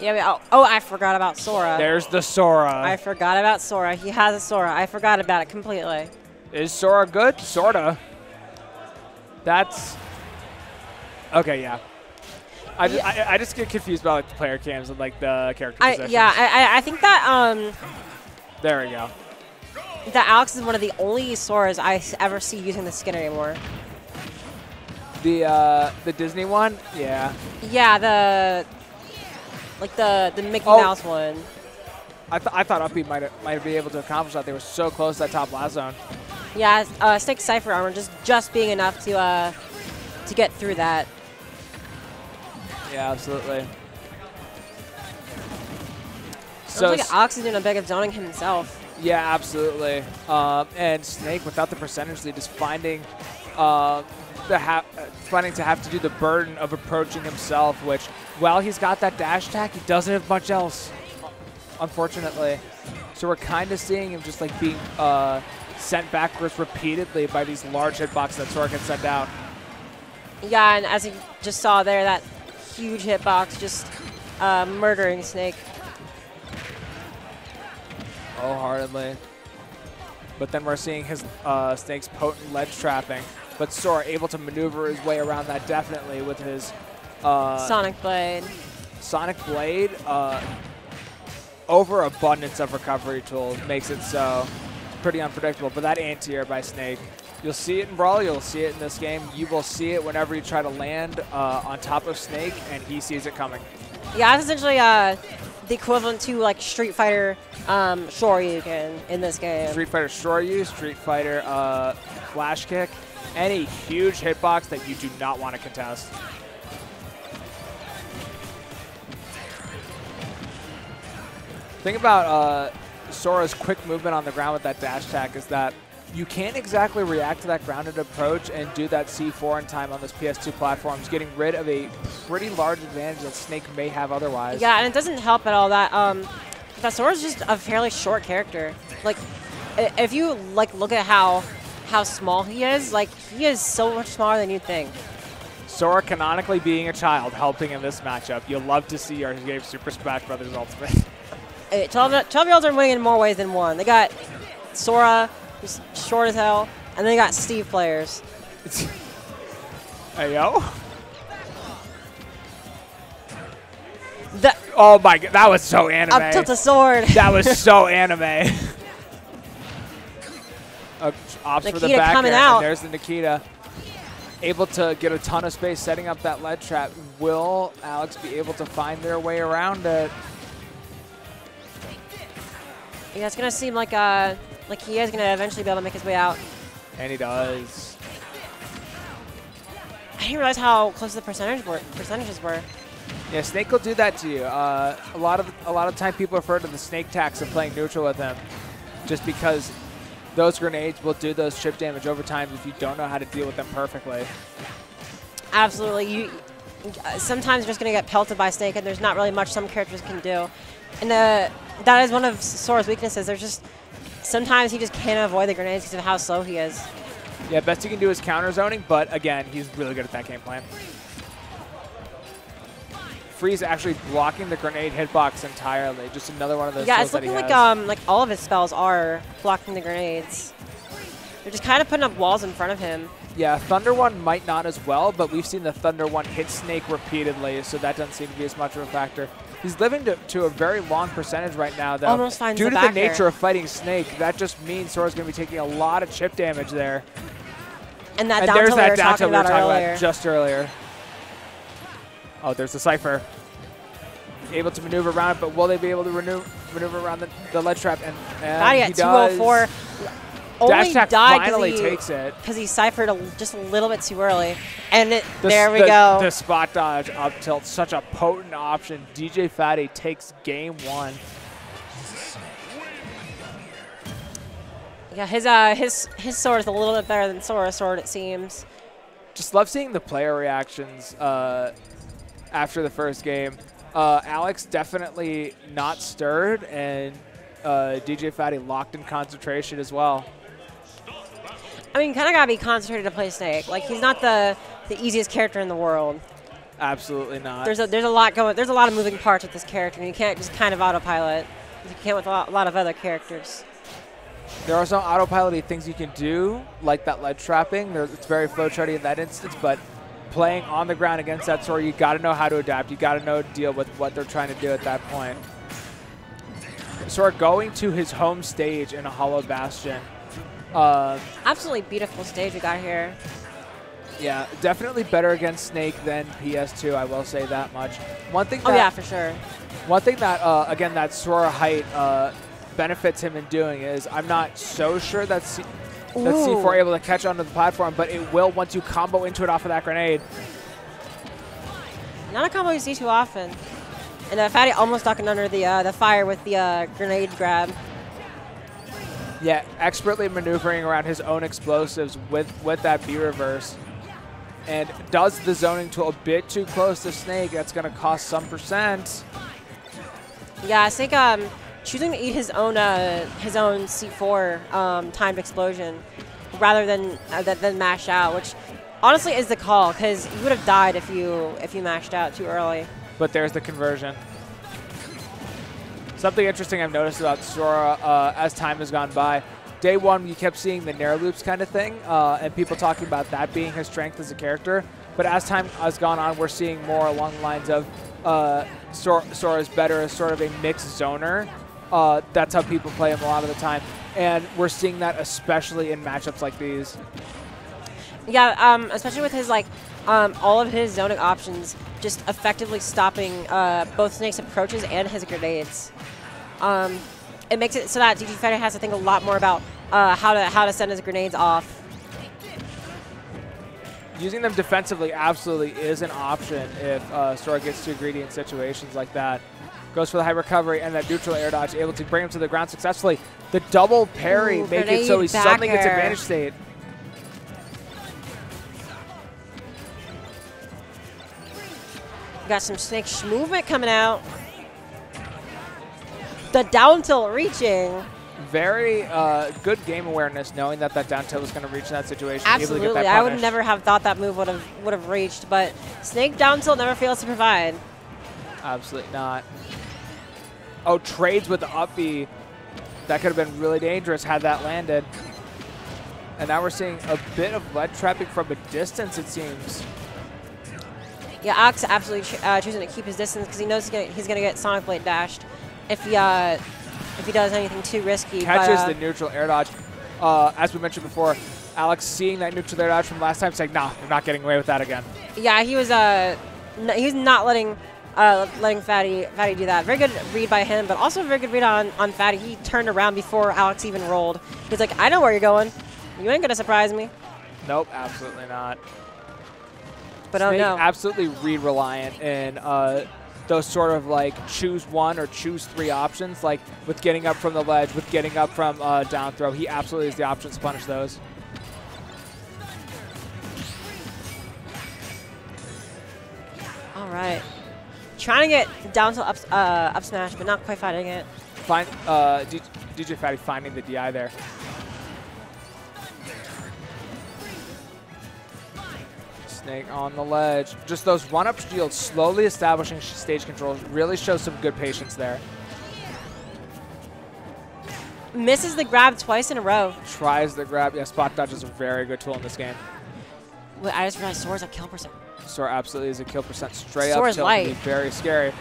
Yeah. Oh, I forgot about Sora. There's the Sora. I forgot about Sora. He has a Sora. I forgot about it completely. Is Sora good? Sorta. That's okay. Yeah. I just get confused about like the player cams and like the character positions. Yeah. I think that There we go. that Alex is one of the only Soras I ever see using the skin anymore. The Disney one, yeah. Yeah, the Mickey Mouse one. I thought Uppy might be able to accomplish that. They were so close to that top last zone. Yeah, Snake Cypher armor just being enough to get through that. Yeah, absolutely. So like Alex is doing a big of zoning himself. Yeah, absolutely. And Snake, without the percentage lead, is finding to have to do the burden of approaching himself, which, while he's got that dash attack, he doesn't have much else, unfortunately. So we're kind of seeing him just like being sent backwards repeatedly by these large hitboxes that Sora can send out. Yeah, and as you just saw there, that huge hitbox just murdering Snake. Wholeheartedly. But then we're seeing his Snake's potent ledge trapping. But Sora able to maneuver his way around that definitely with his Sonic Blade. Sonic Blade, overabundance of recovery tools makes it so pretty unpredictable. But that anti-air by Snake, you'll see it in Brawl, you'll see it in this game. You will see it whenever you try to land on top of Snake, and he sees it coming. Yeah, it's essentially the equivalent to like Street Fighter Shoryuken in this game. Street Fighter Shoryu, Street Fighter Flash Kick, any huge hitbox that you do not want to contest. Thing about Sora's quick movement on the ground with that dash attack is that you can't exactly react to that grounded approach and do that C4 in time on this PS2 platforms, getting rid of a pretty large advantage that Snake may have otherwise. Yeah, and it doesn't help at all that Sora's just a fairly short character. Like, if you like look at how small he is, like he is so much smaller than you'd think. Sora canonically being a child helping in this matchup. You'll love to see our game Super Smash Brothers Ultimate. 12-year-olds are winning in more ways than one. They got Sora, who's short as hell, and they got Steve players. Hey, yo. Oh my god, that was so anime. Up tilt a sword. That was so anime. Ops for the back coming air, out. and there's the Nikita. Able to get a ton of space setting up that lead trap. Will Alex be able to find their way around it? Yeah, it's going to seem like he is going to eventually be able to make his way out. And he does. I didn't realize how close the percentages were. Yeah, Snake will do that to you. A lot of time people refer to the Snake tax of playing neutral with him, just because those grenades will do those chip damage over time if you don't know how to deal with them perfectly. Absolutely. Sometimes you're just going to get pelted by Snake, and there's not really much some characters can do. And that is one of Sora's weaknesses. There's just sometimes he just can't avoid the grenades because of how slow he is. Yeah, best he can do is counter zoning, but again, he's really good at that game plan. Freeze actually blocking the grenade hitbox entirely. Just another one of those. Yeah, it's looking like all of his spells are blocking the grenades. They're just kind of putting up walls in front of him. Yeah, Thunder One might not as well, but we've seen the Thunder One hit Snake repeatedly, so that doesn't seem to be as much of a factor. He's living to a very long percentage right now, though. Almost finds Due the to back the nature air. of fighting Snake, that just means Sora's going to be taking a lot of chip damage there. And that down tilt we were talking about earlier. Just earlier. Oh, there's the Cypher. Able to maneuver around it, but will they be able to maneuver around the ledge trap? And he does. 204. Only Dash died finally takes it. because he cyphered just a little bit too early. And there we go. go. The spot dodge up tilt, such a potent option. DJ Fatty takes game one. Yeah, his sword is a little bit better than Sora's sword, it seems. Just love seeing the player reactions after the first game. Alex definitely not stirred, and DJ Fatty locked in concentration as well. I mean, kind of got to be concentrated to play Snake. Like, he's not the easiest character in the world. Absolutely not. There's a lot going. There's a lot of moving parts with this character, and you can't just kind of autopilot. You can't with a lot of other characters. There are some autopilot-y things you can do, like that ledge trapping. It's very flowcharty in that instance, but playing on the ground against that Sora, you got to know how to adapt. You got to know to deal with what they're trying to do at that point. Sora going to his home stage in a Hollow Bastion. Absolutely beautiful stage we got here. Yeah, definitely better against Snake than PS2, I will say that much. One thing that, oh, yeah, for sure. One thing that, again, that Sora height benefits him in doing is I'm not so sure that C4 able to catch onto the platform, but it will once you combo into it off of that grenade. Not a combo you see too often. And Fatty almost ducking under the fire with the grenade grab. Yeah, expertly maneuvering around his own explosives with that B reverse. And does the zoning tool a bit too close to Snake. That's going to cost some percent. Yeah, Snake choosing to eat his own C4 timed explosion rather than mash out, which honestly is the call because you would have died if you mashed out too early. But there's the conversion. Something interesting I've noticed about Sora as time has gone by. Day one, you kept seeing the Nair loops kind of thing, and people talking about that being his strength as a character. But as time has gone on, we're seeing more along the lines of Sora's better as sort of a mixed zoner. That's how people play him a lot of the time. And we're seeing that especially in matchups like these. Yeah, especially with his all of his zoning options just effectively stopping both Snake's approaches and his grenades. It makes it so that DG Fighter has to think a lot more about how to send his grenades off. Using them defensively absolutely is an option if Sora gets too greedy in situations like that. Goes for the high recovery and that neutral air dodge, able to bring him to the ground successfully. The double parry make it so he suddenly gets advantage state. Got some Snake movement coming out. The down tilt reaching. Very good game awareness, knowing that down tilt was going to reach in that situation. Absolutely, able to get that I would never have thought that move would have reached, but Snake down tilt never fails to provide. Absolutely not. Oh, trades with the up B. That could have been really dangerous had that landed. And now we're seeing a bit of ledge trapping from a distance, it seems. Yeah, Alex absolutely choosing to keep his distance because he knows he's gonna get Sonic Blade dashed if he does anything too risky. Catches the neutral air dodge. As we mentioned before, Alex seeing that neutral air dodge from last time, saying, "Nah, I'm not getting away with that again." Yeah, he was not letting Fatty do that. Very good read by him, but also a very good read on Fatty. He turned around before Alex even rolled. He's like, "I know where you're going. You ain't gonna surprise me." Nope, absolutely not. But Snake oh no, absolutely read reliant in those sort of choose one or choose three options, like with getting up from the ledge, with getting up from down throw. He absolutely has the options to punish those. all right. Trying to get down to up smash, but not quite finding it. DJ Fatty finding the DI there. Snake on the ledge. Just those run-up shields slowly establishing stage controls really shows some good patience there. Misses the grab twice in a row. Tries the grab. Yeah, spot dodge is a very good tool in this game. Wait, I just realized Sora's at kill percent. Sora absolutely is a kill percent straight Sora's up. light. Very scary.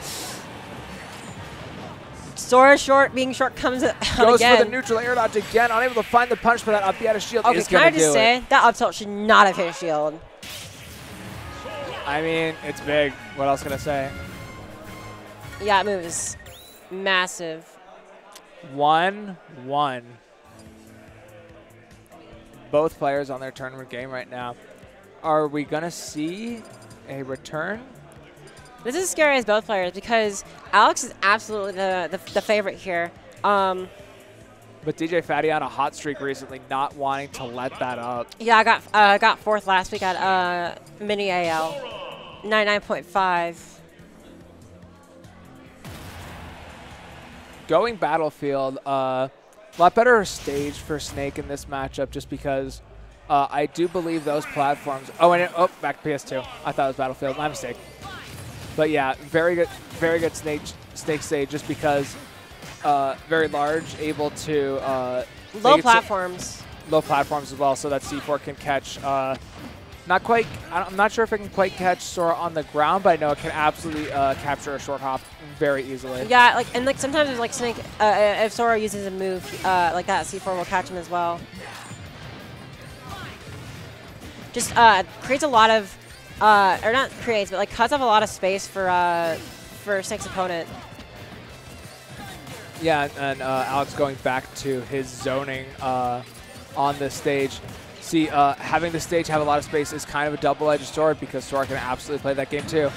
Sora being short comes out Goes again. for the neutral air dodge again, unable to find the punch, but that up out of shield Okay, is can going I to do just say it. that up tilt should not have hit a shield. I mean, it's big. What else can I say? Yeah, it moves massive. 1-1. Both players on their tournament game right now. Are we going to see a return? This is scary as both players because Alex is absolutely the favorite here. But DJ Fatty on a hot streak recently, not wanting to let that up. Yeah, I got fourth last week at Mini AL, 99.5. Going Battlefield, a lot better stage for Snake in this matchup just because I do believe those platforms. Oh, and back to PS2. I thought it was Battlefield. My mistake. But yeah, very good Snake stage just because very large, able to low platforms. Low platforms as well, so that C4 can catch. Not quite. I'm not sure if it can quite catch Sora on the ground, but I know it can absolutely capture a short hop very easily. Yeah, like sometimes it's like Snake. If Sora uses a move like that, C4 will catch him as well. Just creates a lot of, or not creates, but like cuts off a lot of space for Snake's opponent. Yeah, and Alex going back to his zoning on this stage. See, having the stage have a lot of space is kind of a double-edged sword because Sora can absolutely play that game too.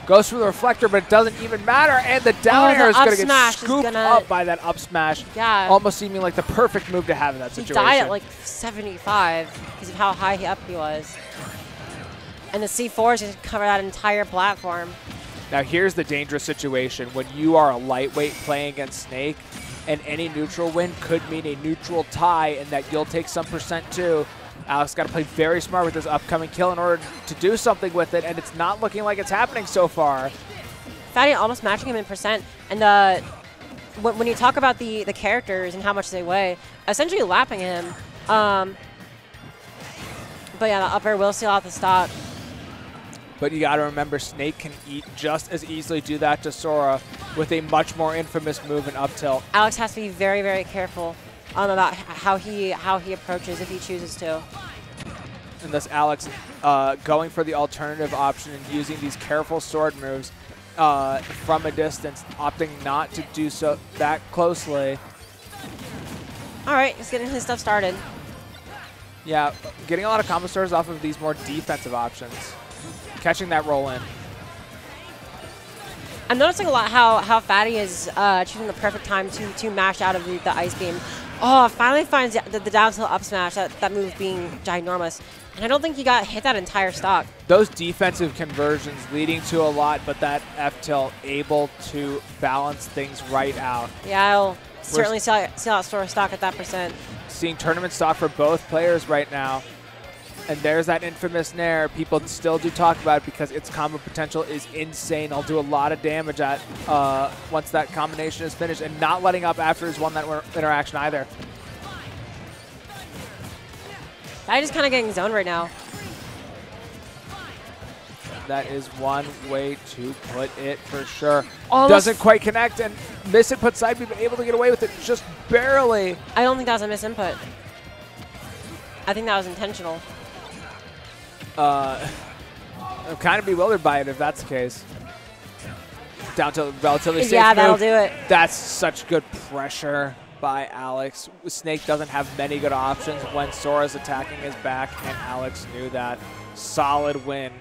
Goes for the reflector, but it doesn't even matter, and the down air is going to get scooped up by that up smash. Yeah. Almost seeming like the perfect move to have in that situation. He died at like 75 because of how high up he was. And the C4 is going to cover that entire platform. Now here's the dangerous situation. When you are a lightweight playing against Snake, and any neutral win could mean a neutral tie and that you'll take some percent too. Alex got to play very smart with this upcoming kill in order to do something with it, and it's not looking like it's happening so far. Fatty almost matching him in percent. And when you talk about the characters and how much they weigh, essentially lapping him. But yeah, the up air will seal out the stock. But you got to remember, Snake can just as easily do that to Sora with a much more infamous move in up tilt. Alex has to be very, very careful about how he approaches if he chooses to. And thus Alex going for the alternative option and using these careful sword moves from a distance, opting not to do so that closely. All right, he's getting his stuff started. Yeah, getting a lot of combo stores off of these more defensive options. Catching that roll in. I'm noticing a lot how Fatty is choosing the perfect time to mash out of the ice beam. Oh, finally finds the down tilt up smash, that move being ginormous. And I don't think he got hit that entire stock. Those defensive conversions leading to a lot, but that F tilt able to balance things right out. Yeah, I'll certainly sell out Sora stock at that percent. Seeing tournament stock for both players right now. And there's that infamous Nair. People still do talk about it because its combo potential is insane. I'll do a lot of damage at once that combination is finished, and not letting up after his one-that interaction either. I just kind of getting zoned right now. That is one way to put it for sure. Almost doesn't quite connect and miss it, put side B, but able to get away with it just barely. I don't think that was a misinput. I think that was intentional. I'm kind of bewildered by it if that's the case. Down to relatively safe Yeah, that'll move. do it. That's such good pressure by Alex. Snake doesn't have many good options when Sora's attacking his back, and Alex knew that. Solid win